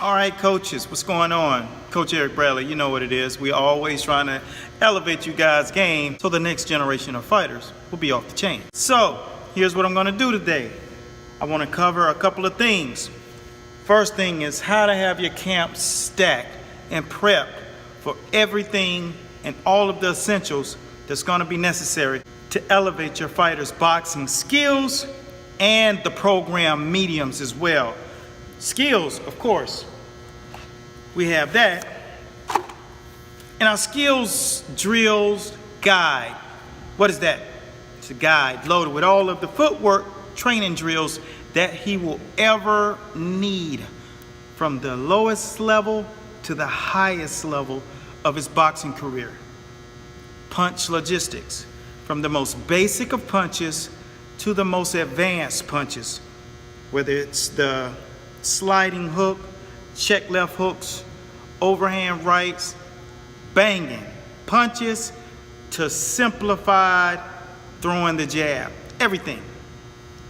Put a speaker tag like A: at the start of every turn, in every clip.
A: All right, coaches, what's going on? Coach Eric Bradley, you know what it is. We always trying to elevate you guys' game so the next generation of fighters will be off the chain. So, here's what I'm gonna do today. I wanna cover a couple of things. First thing is how to have your camp stacked and prepped for everything and all of the essentials that's gonna be necessary to elevate your fighters' boxing skills and the program mediums as well. Skills, of course, we have that. And our skills drills guide. What is that? It's a guide loaded with all of the footwork training drills that he will ever need, from the lowest level to the highest level of his boxing career. Punch logistics, from the most basic of punches to the most advanced punches, whether it's the sliding hook, check left hooks, overhand rights, banging punches, to simplified throwing the jab. Everything.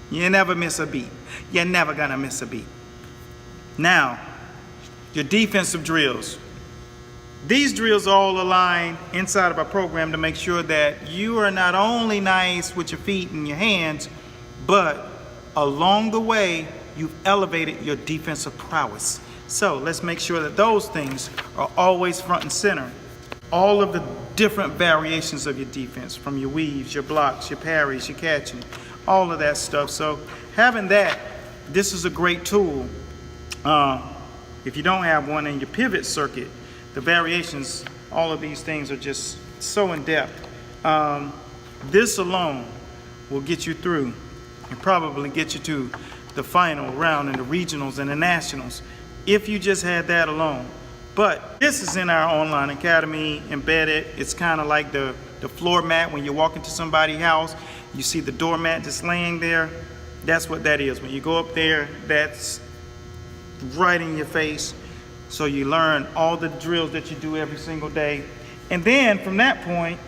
A: You never miss a beat. You're never gonna miss a beat. Now, your defensive drills. These drills all align inside of our program to make sure that you are not only nice with your feet and your hands, but along the way, you've elevated your defensive prowess. So let's make sure that those things are always front and center. All of the different variations of your defense, from your weaves, your blocks, your parries, your catching, all of that stuff. So having that, this is a great tool. If you don't have one in your pivot circuit, the variations, all of these things are just so in depth. This alone will get you through and probably get you to the final round in the regionals and the nationals if you just had that alone. But this is in our online academy embedded. It's kind of like the floor mat when you walk into somebody's house. You see the doormat just laying there. That's what that is. When you go up there, that's right in your face. So you learn all the drills that you do every single day. And then from that point,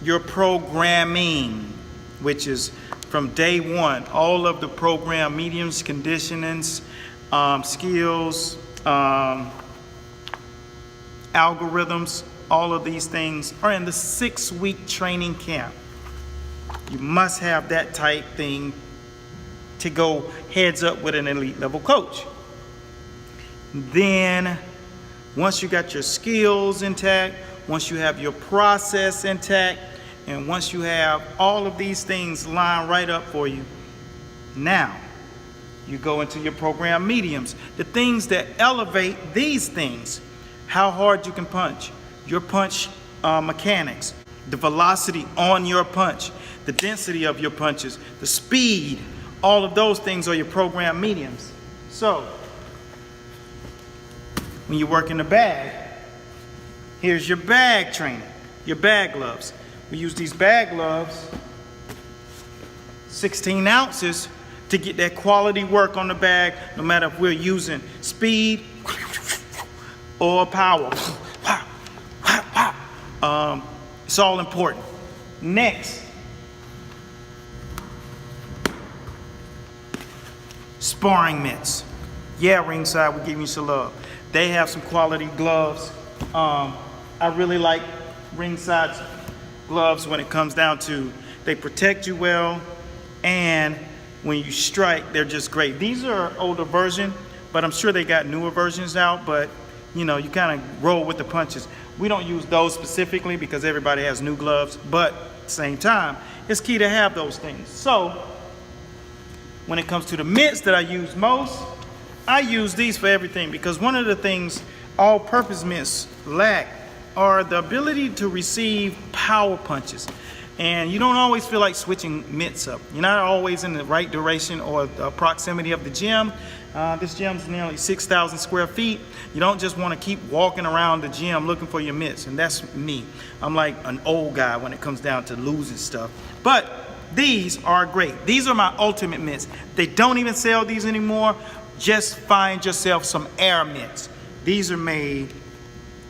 A: your programming, which is from day one, all of the program mediums, conditionings, skills, algorithms, all of these things are in the 6-week training camp. You must have that type thing to go heads up with an elite level coach. Then, once you got your skills intact, once you have your process intact, and once you have all of these things lined right up for you, now you go into your program mediums, the things that elevate these things. How hard you can punch, your punch mechanics, the velocity on your punch, the density of your punches, the speed, all of those things are your program mediums. So, when you work in the bag, here's your bag training, your bag gloves. We use these bag gloves, 16 ounces, to get that quality work on the bag, no matter if we're using speed or power. It's all important. Next, sparring mitts. Yeah, Ringside, we're giving you some love. They have some quality gloves. I really like Ringside's gloves when it comes down to they protect you well, and when you strike, they're just great. These are older version, but I'm sure they got newer versions out, but you know, you kind of roll with the punches. We don't use those specifically because everybody has new gloves, but at the same time, it's key to have those things. So when it comes to the mitts that I use most, I use these for everything, because one of the things all-purpose mitts lack are the ability to receive power punches. And you don't always feel like switching mitts up. You're not always in the right duration or the proximity of the gym. This gym's nearly 6,000 square feet. You don't just want to keep walking around the gym looking for your mitts, and that's me. I'm like an old guy when it comes down to losing stuff. But these are great. These are my ultimate mitts. They don't even sell these anymore. Just find yourself some air mitts. These are made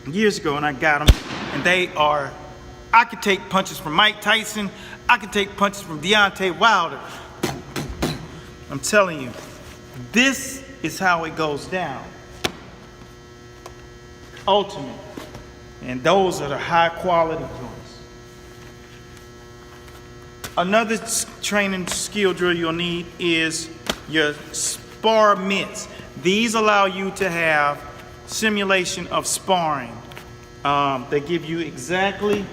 A: years ago, and I got them, and they are, I could take punches from Mike Tyson. I could take punches from Deontay Wilder. I'm telling you, this is how it goes down. Ultimate. And those are the high quality joints. Another training skill drill you'll need is your spar mitts. These allow you to have simulation of sparring. They give you exactly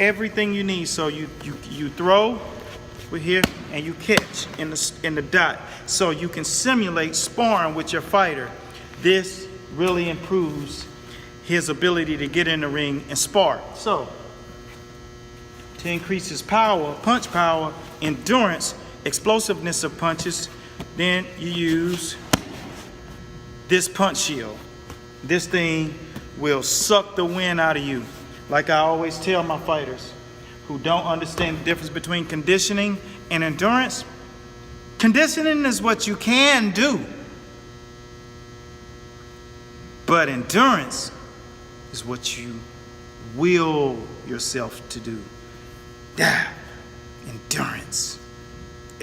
A: everything you need. So you throw with here and you catch in the dot. So you can simulate sparring with your fighter. This really improves his ability to get in the ring and spar. So to increase his power, punch power, endurance, explosiveness of punches, then you use this punch shield. This thing will suck the wind out of you. Like I always tell my fighters who don't understand the difference between conditioning and endurance, conditioning is what you can do. But endurance is what you will yourself to do. Endurance.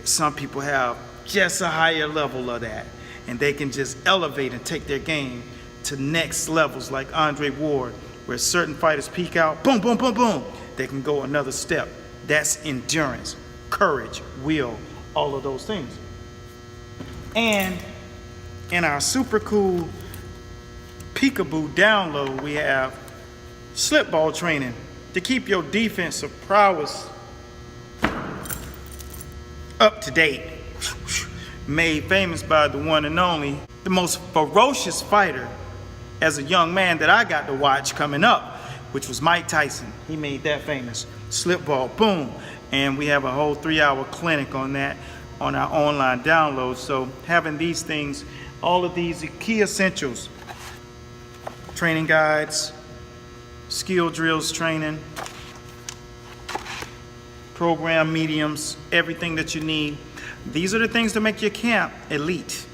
A: Some people have just a higher level of that, and they can just elevate and take their game to next levels like Andre Ward, where certain fighters peak out, boom, boom, boom, boom. They can go another step. That's endurance, courage, will, all of those things. And in our super cool Peekaboo download, we have slip ball training to keep your defensive prowess up to date. Made famous by the one and only, the most ferocious fighter as a young man that I got to watch coming up, which was Mike Tyson. He made that famous. Slip ball, boom. And we have a whole 3-hour clinic on that on our online download. So having these things, all of these key essentials, training guides, skill drills training, program mediums, everything that you need. These are the things that make your camp elite.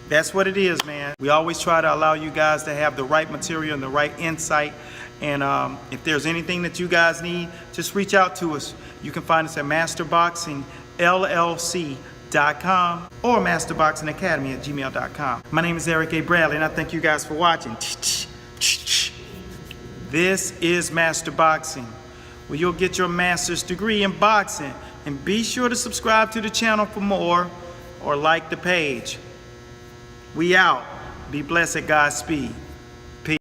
A: That's what it is, man. We always try to allow you guys to have the right material and the right insight. And if there's anything that you guys need, just reach out to us. You can find us at masterboxingllc.com or masterboxingacademy@gmail.com. My name is Eric A. Bradley, and I thank you guys for watching. This is Master Boxing, where you'll get your master's degree in boxing. And be sure to subscribe to the channel for more, or like the page. We out. Be blessed at Godspeed.